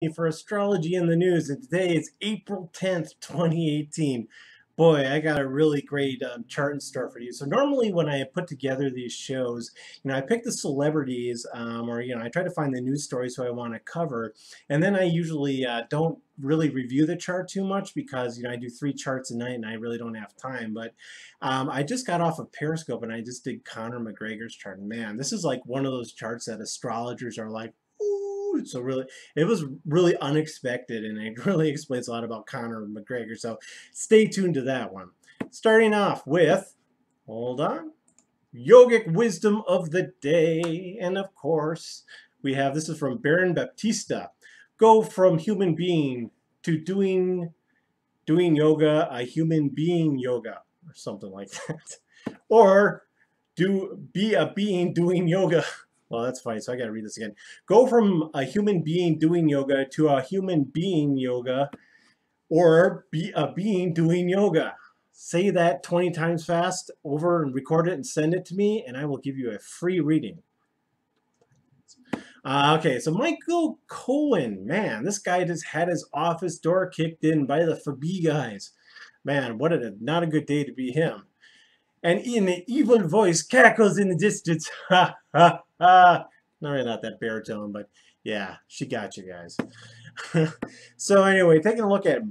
for Astrology in the News, and today is April 10th, 2018. Boy, I got a really great chart in store for you. So normally when I put together these shows, I pick the celebrities or, I try to find the news stories who I want to cover. And then I usually don't really review the chart too much because, I do 3 charts a night and I really don't have time. But I just got off of Periscope and I just did Conor McGregor's chart. And man, this is like one of those charts that astrologers are like, ooh, so really, it was really unexpected, and it really explains a lot about Conor McGregor. So stay tuned to that one. Starting off with, hold on, yogic wisdom of the day, and of course we have this is from Baron Baptista. Go from human being to doing yoga, a human being yoga, or something like that, or be a being doing yoga. Well, that's funny, so I gotta read this again. Go from a human being doing yoga to a human being yoga, or be a being doing yoga. Say that 20 times fast over and record it and send it to me, and I will give you a free reading. Okay, so Michael Cohan, man, this guy just had his office door kicked in by the FB guys. Man, what not a good day to be him. And in an evil voice cackles in the distance. Ha ha ha. No, really not that baritone, but yeah, she got you guys. So anyway, taking a look at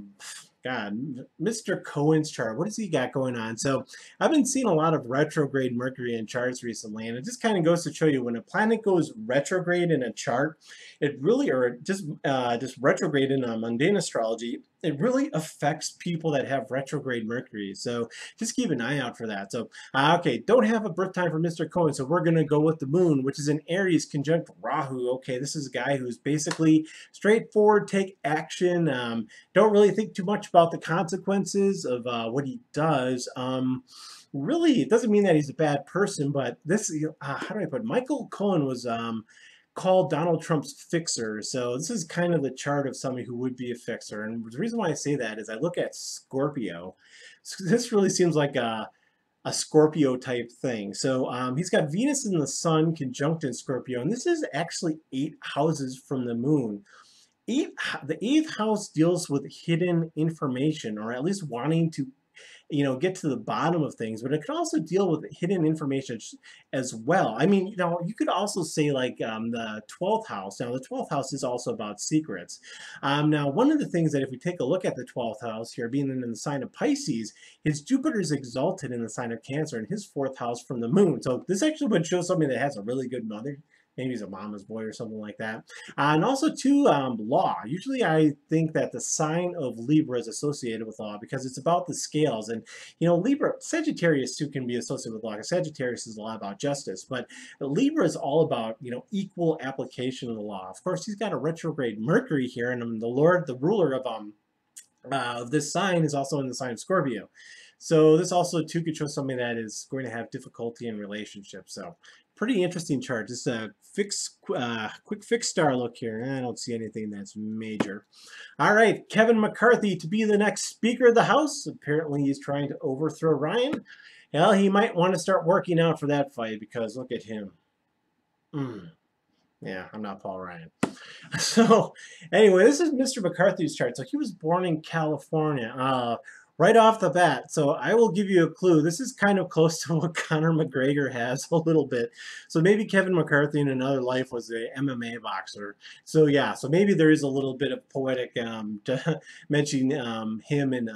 God, Mr. Cohen's chart. What has he got going on? So I've been seeing a lot of retrograde Mercury in charts recently, and it just kind of goes to show you when a planet goes retrograde in a chart, it really, or just retrograde in a mundane astrology, it really affects people that have retrograde Mercury. So just keep an eye out for that. So okay, don't have a birth time for Mr. Cohen, so we're gonna go with the moon, which is in Aries conjunct Rahu. Okay, this is a guy who's basically straightforward, take action. Don't really think too much about the consequences of what he does. Really, it doesn't mean that he's a bad person, but this, how do I put it? Michael Cohen was called Donald Trump's fixer. So this is kind of the chart of somebody who would be a fixer. And the reason why I say that is I look at Scorpio. So this really seems like a Scorpio type thing. So he's got Venus and the Sun conjunct in Scorpio, and this is actually 8 houses from the moon. The eighth house deals with hidden information, or at least wanting to, get to the bottom of things, but it could also deal with hidden information as well. I mean, you could also say like the 12th house. Now, the 12th house is also about secrets. Now, one of the things that if we take a look at the 12th house here, being in the sign of Pisces, his Jupiter is exalted in the sign of Cancer, and his 4th house from the moon. So this actually would show somebody that has a really good mother. Maybe he's a mama's boy or something like that. And also, too, law. Usually I think that the sign of Libra is associated with law because it's about the scales. And, Libra, Sagittarius, too, can be associated with law because Sagittarius is a lot about justice. But Libra is all about, equal application of the law. Of course, he's got a retrograde Mercury here, and the ruler of this sign is also in the sign of Scorpio. So this also, too, could show somebody that is going to have difficulty in relationships. So pretty interesting chart. Just a quick fixed star look here. I don't see anything that's major. All right, Kevin McCarthy to be the next Speaker of the House. Apparently he's trying to overthrow Ryan. Well, he might want to start working out for that fight because look at him. Yeah, I'm not Paul Ryan. So anyway, this is Mr. McCarthy's chart. So he was born in California. Right off the bat, so I will give you a clue. This is kind of close to what Conor McGregor has a little bit. So maybe Kevin McCarthy in another life was an MMA boxer. So yeah, so maybe there is a little bit of poetic to mentioning him and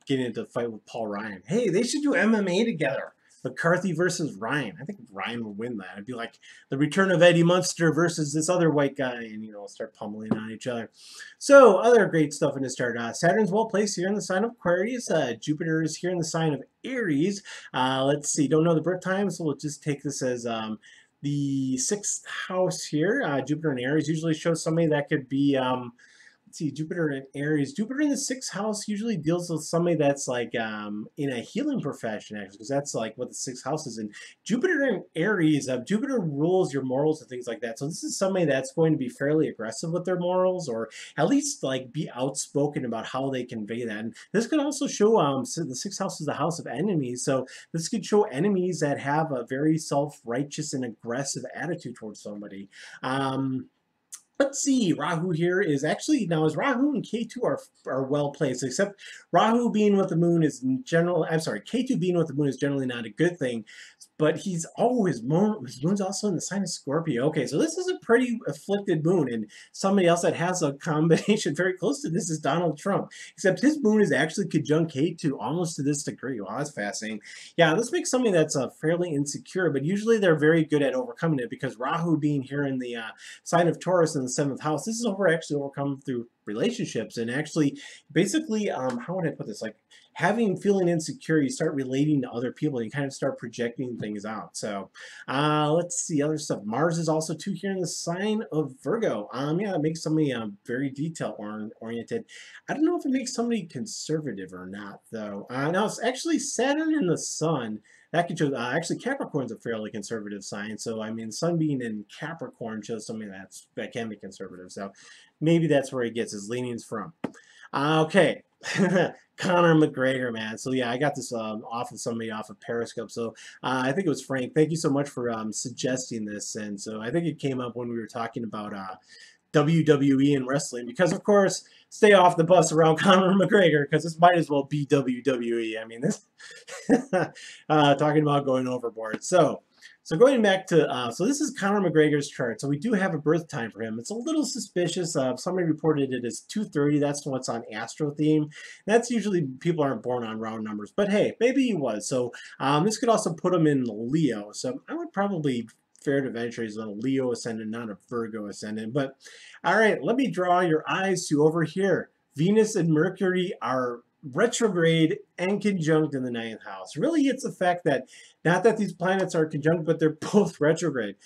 getting into a fight with Paul Ryan. Hey, they should do MMA together. McCarthy versus Ryan. I think Ryan would win that. It'd be like the return of Eddie Munster versus this other white guy, and start pummeling on each other. So other great stuff in this chart. Saturn's well placed here in the sign of Aquarius. Jupiter is here in the sign of Aries. Let's see. Don't know the birth time, so we'll just take this as the 6th house here. Jupiter in Aries usually shows somebody that could be. Let's see, Jupiter in Aries. Jupiter in the 6th house usually deals with somebody that's like in a healing profession, actually, because that's like what the 6th house is in. Jupiter in Aries, Jupiter rules your morals and things like that. So this is somebody that's going to be fairly aggressive with their morals, or at least like be outspoken about how they convey that. And this could also show so the 6th house is the house of enemies. So this could show enemies that have a very self-righteous and aggressive attitude towards somebody. Let's see, Rahu here is actually, now is Rahu and K2 are well placed, except Rahu being with the moon is in general, I'm sorry, K2 being with the moon is generally not a good thing, but he's always, his moon's also in the sign of Scorpio. Okay, so this is a pretty afflicted moon, and somebody else that has a combination very close to this is Donald Trump, except his moon is actually conjunct K2 almost to this degree. Wow, that's fascinating. Yeah, this makes somebody that's fairly insecure, but usually they're very good at overcoming it because Rahu being here in the sign of Taurus in the seventh house, this is actually overcome through relationships and actually basically how would I put this, like feeling insecure, you start relating to other people and you kind of start projecting things out. So let's see other stuff. Mars is also too here in the sign of Virgo. Yeah, it makes somebody very detail oriented. I don't know if it makes somebody conservative or not though. Now it's actually Saturn and the Sun. That could show, actually Capricorn's a fairly conservative sign, so I mean Sun being in Capricorn shows something that can be conservative. So maybe that's where he gets his leanings from. Okay, Conor McGregor, man. So yeah, I got this off of somebody off of Periscope. So I think it was Frank. Thank you so much for suggesting this. And so I think it came up when we were talking about WWE and wrestling, because of course, stay off the bus around Conor McGregor because this might as well be WWE. I mean, this talking about going overboard. So going back to, so this is Conor McGregor's chart. So we do have a birth time for him. It's a little suspicious. Somebody reported it as 2:30. That's what's on Astro Theme. That's usually people aren't born on round numbers, but hey, maybe he was. So this could also put him in Leo. So I would probably fair to venture he's a Leo ascendant, not a Virgo ascendant. But all right, let me draw your eyes to over here. Venus and Mercury are retrograde and conjunct in the ninth house. Really, it's the fact that not that these planets are conjunct, but they're both retrograde.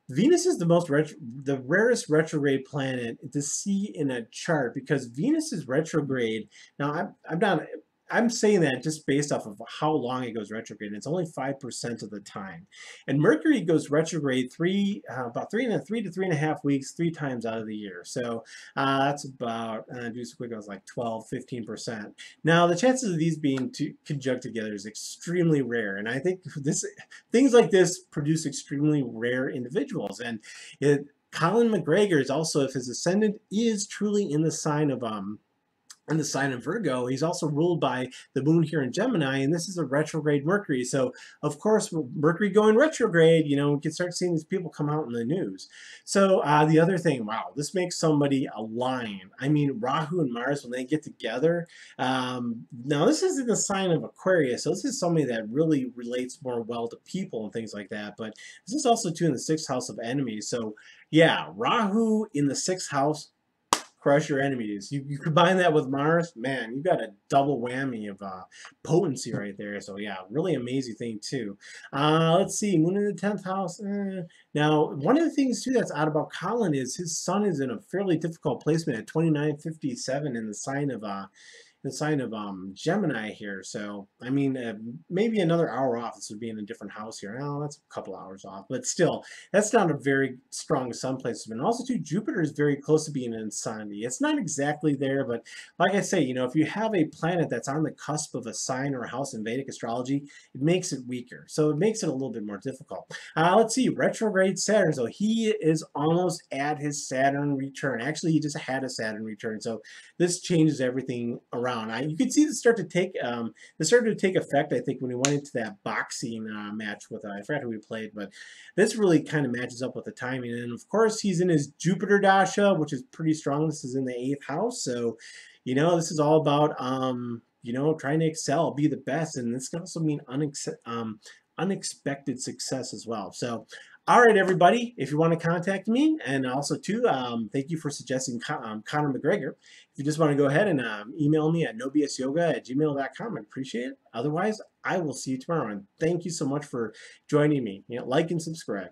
Venus is the rarest retrograde planet to see in a chart because Venus is retrograde. Now, I'm saying that just based off of how long it goes retrograde. It's only 5% of the time. And Mercury goes retrograde about 3 to 3.5 weeks, 3 times out of the year. So that's about, do some quick, I was like 12, 15%. Now, the chances of these being conjunct together is extremely rare. And I think things like this produce extremely rare individuals. And Colin McGregor is also, if his ascendant is truly in the sign of Virgo, he's also ruled by the moon here in Gemini, and this is a retrograde Mercury. So, of course, Mercury going retrograde, you know, we can start seeing these people come out in the news. So, the other thing, wow, this makes somebody a lion. I mean, Rahu and Mars, when they get together, now this is in the sign of Aquarius, so this is somebody that really relates more well to people and things like that. But this is also, too, in the sixth house of enemies. So, yeah, Rahu in the sixth house, crush your enemies. You combine that with Mars, man, you got a double whammy of potency right there. So yeah, really amazing thing too. Let's see, Moon in the 10th house. Now, one of the things too that's odd about Colin is his sun is in a fairly difficult placement at 2957 in the sign of Gemini here. So, I mean, maybe another hour off. This would be in a different house here. Oh, that's a couple hours off. But still, that's not a very strong sun placement. And also, too, Jupiter is very close to being in insanity. It's not exactly there, but like I say, you know, if you have a planet that's on the cusp of a sign or a house in Vedic astrology, it makes it weaker. So it makes it a little bit more difficult. Let's see, retrograde Saturn. So he is almost at his Saturn return. Actually, he just had a Saturn return. So this changes everything around. You could see this started to take effect, I think, when he went into that boxing match with, I forgot who he played, but this really kind of matches up with the timing. And of course, he's in his Jupiter Dasha, which is pretty strong. This is in the 8th house. So, you know, this is all about, you know, trying to excel, be the best. And this can also mean unexpected success as well. So, all right, everybody, if you want to contact me, and also, too, thank you for suggesting Conor McGregor. If you just want to go ahead and email me at nobsyoga@gmail.com, I'd appreciate it. Otherwise, I will see you tomorrow, and thank you so much for joining me. You know, like and subscribe.